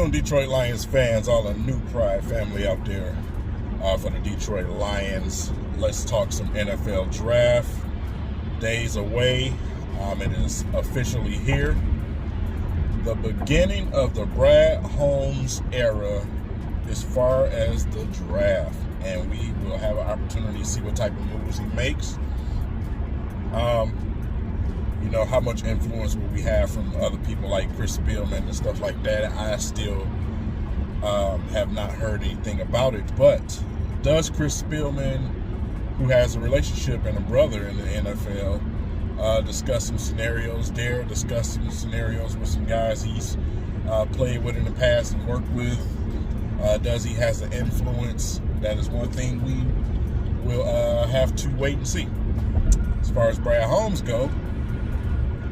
on, Detroit Lions fans, all the new Pride family out there for the Detroit Lions. Let's talk some NFL draft. Days away. It is officially here. The beginning of the Brad Holmes era as far as the draft. And we will have an opportunity to see what type of moves he makes. You know, how much influence will we have from other people like Chris Spielman and stuff like that. I still have not heard anything about it. But does Chris Spielman, who has a relationship and a brother in the NFL, discuss some scenarios there, discuss some scenarios with some guys he's played with in the past and worked with? Does he has the influence? That is one thing we will have to wait and see. As far as Brad Holmes go,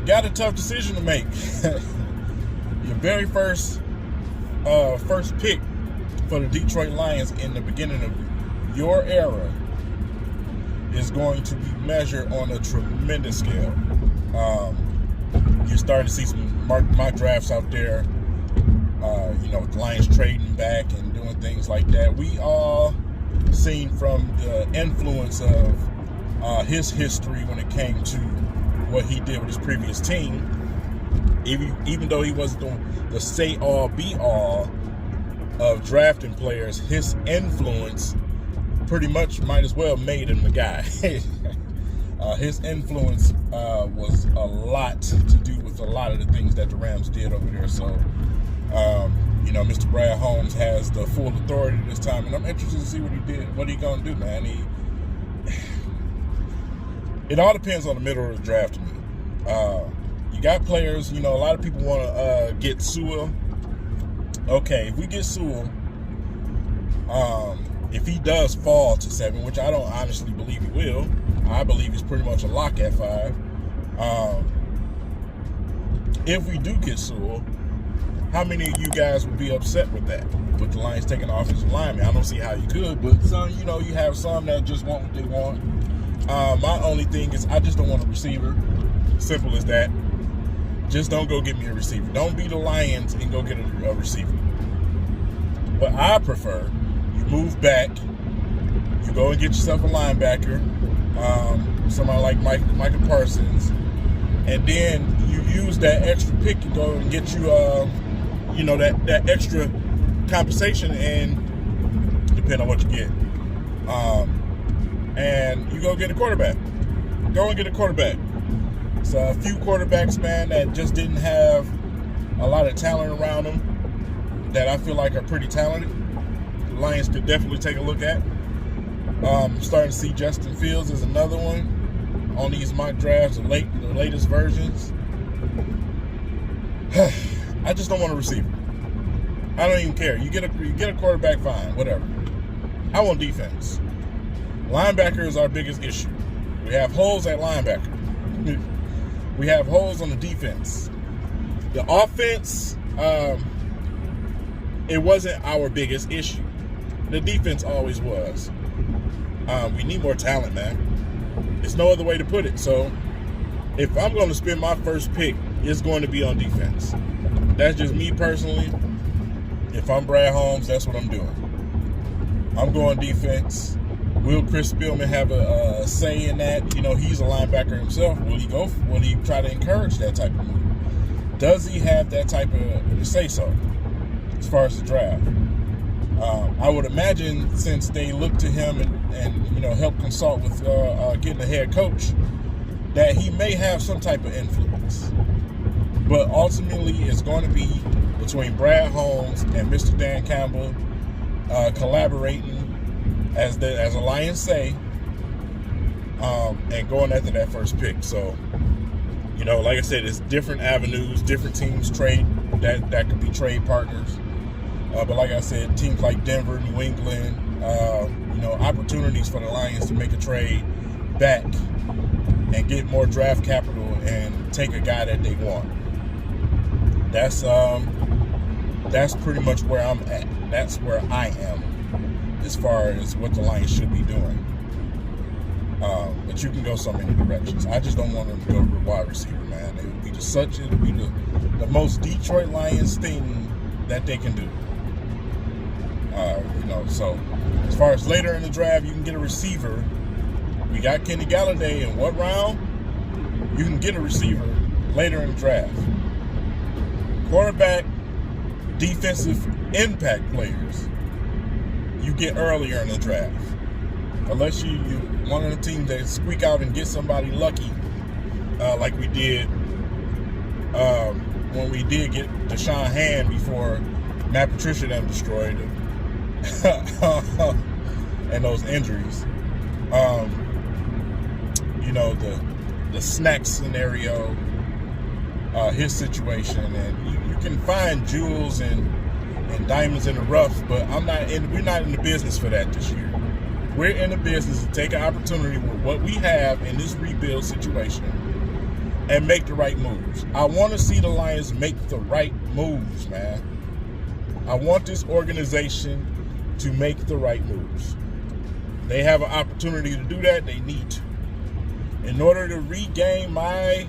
got a tough decision to make. Your very first pick for the Detroit Lions in the beginning of your era is going to be measured on a tremendous scale. You're starting to see some mock drafts out there. You know, with the Lions trading back and doing things like that. We all seen from the influence of his history when it came to what he did with his previous team. Even though he wasn't the say-all, be-all of drafting players, his influence pretty much might as well made him the guy. His influence was a lot to do with a lot of the things that the Rams did over there. So, you know, Mr. Brad Holmes has the full authority this time, and I'm interested to see what he did. What he gonna do, man? It all depends on the middle of the draft to me. You got players, you know, a lot of people want to get Sewell. Okay, if we get Sewell, if he does fall to 7, which I don't honestly believe he will, I believe he's pretty much a lock at 5. If we do get Sewell, how many of you guys would be upset with that? With the Lions taking offensive lineman? I don't see how you could, but some, you know, you have some that just want what they want. My only thing is I just don't want a receiver. Simple as that. Just don't go get me a receiver. Don't be the Lions and go get a receiver. What I prefer, you move back, you go and get yourself a linebacker, somebody like Michael Parsons, and then you use that extra pick to go and get you, you know, that extra compensation, and depending on what you get. And you go get a quarterback. Go and get a quarterback. So a few quarterbacks, man, that just didn't have a lot of talent around them that I feel like are pretty talented. The Lions could definitely take a look at. Starting to see Justin Fields as another one on these mock drafts, the latest versions. I just don't want a receiver. I don't even care. You get a quarterback, fine, whatever. I want defense. Linebacker is our biggest issue. We have holes at linebacker. We have holes on the defense. The offense, it wasn't our biggest issue. The defense always was. We need more talent, man. There's no other way to put it. So if I'm going to spend my first pick, it's going to be on defense. That's just me personally. If I'm Brad Holmes, that's what I'm doing. I'm going defense. Will Chris Spielman have a say in that? You know, he's a linebacker himself. Will he try to encourage that type of move? Does he have that type of say-so as far as the draft? I would imagine, since they look to him and you know, help consult with getting a head coach, that he may have some type of influence. But ultimately, it's going to be between Brad Holmes and Mr. Dan Campbell collaborating, as the Lions say, and going after that first pick. So, you know, like I said, it's different avenues, different teams trade that could be trade partners. But like I said, teams like Denver, New England, you know, opportunities for the Lions to make a trade back and get more draft capital and take a guy that they want. That's pretty much where I'm at. That's where I am as far as what the Lions should be doing. But you can go so many directions. I just don't want them to go to wide receiver, man. It would be the most Detroit Lions thing that they can do. So as far as later in the draft, you can get a receiver. We got Kenny Galladay in what round? You can get a receiver later in the draft. Quarterback, defensive impact players, you get earlier in the draft. Unless you one of the teams that squeak out and get somebody lucky, like we did when we did get Deshaun Hand before Matt Patricia them destroyed him. And those injuries. The snack scenario, his situation, and you can find jewels and diamonds in the rough, but we're not in the business for that this year. We're in the business to take an opportunity with what we have in this rebuild situation and make the right moves. I want to see the Lions make the right moves, man. I want this organization to make the right moves. They have an opportunity to do that. They need to. In order to regain my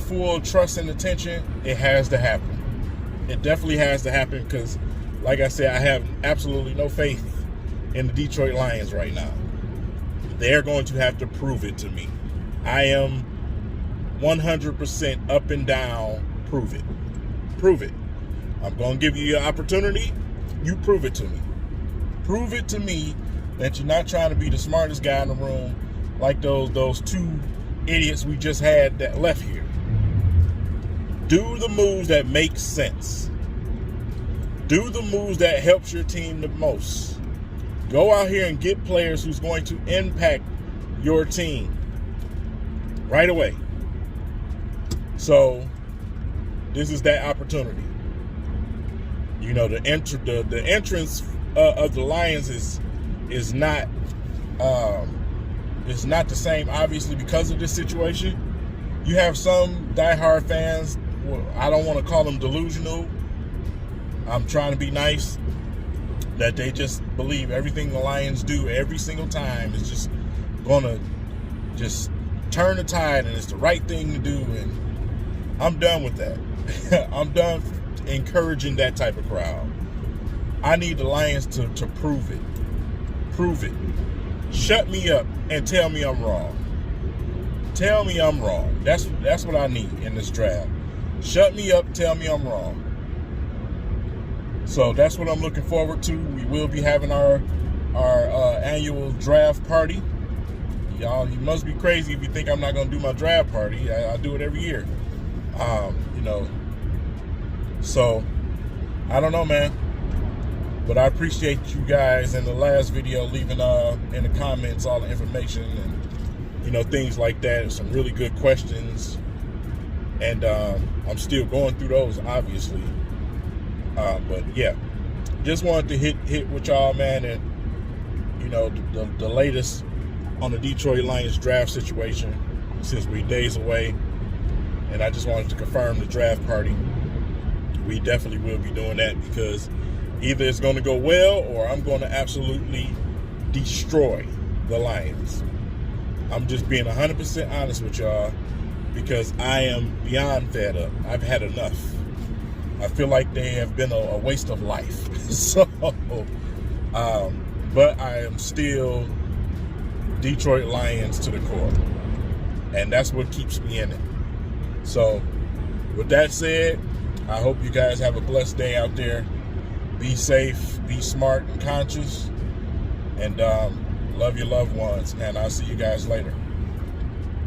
full trust and attention, it has to happen. It definitely has to happen because, like I said, I have absolutely no faith in the Detroit Lions right now. They're going to have to prove it to me. I am 100% up and down. Prove it. Prove it. I'm going to give you your opportunity. You prove it to me. Prove it to me that you're not trying to be the smartest guy in the room like those two idiots we just had that left here. Do the moves that make sense. Do the moves that helps your team the most. Go out here and get players who's going to impact your team right away. So this is that opportunity. The entrance of the Lions is not the same, obviously, because of this situation. You have some diehard fans. Well, I don't want to call them delusional. I'm trying to be nice. That they just believe everything the Lions do every single time is just gonna just turn the tide and it's the right thing to do. And I'm done with that. I'm done encouraging that type of crowd. I need the Lions to prove it. Prove it. Shut me up and tell me I'm wrong. Tell me I'm wrong. That's what I need in this draft. Shut me up, tell me I'm wrong. So that's what I'm looking forward to. We will be having our annual draft party. Y'all, you must be crazy if you think I'm not going to do my draft party. I do it every year. So I don't know, man. But I appreciate you guys in the last video leaving in the comments all the information and things like that. Some really good questions, and I'm still going through those, obviously. But yeah, just wanted to hit with y'all, man, and the latest on the Detroit Lions draft situation since we're days away, and I just wanted to confirm the draft party. We definitely will be doing that because either it's going to go well or I'm going to absolutely destroy the Lions. I'm just being 100% honest with y'all because I am beyond fed up. I've had enough. I feel like they have been a waste of life. So, but I am still Detroit Lions to the core. And that's what keeps me in it. So, with that said, I hope you guys have a blessed day out there. Be safe, be smart and conscious, and love your loved ones. And I'll see you guys later.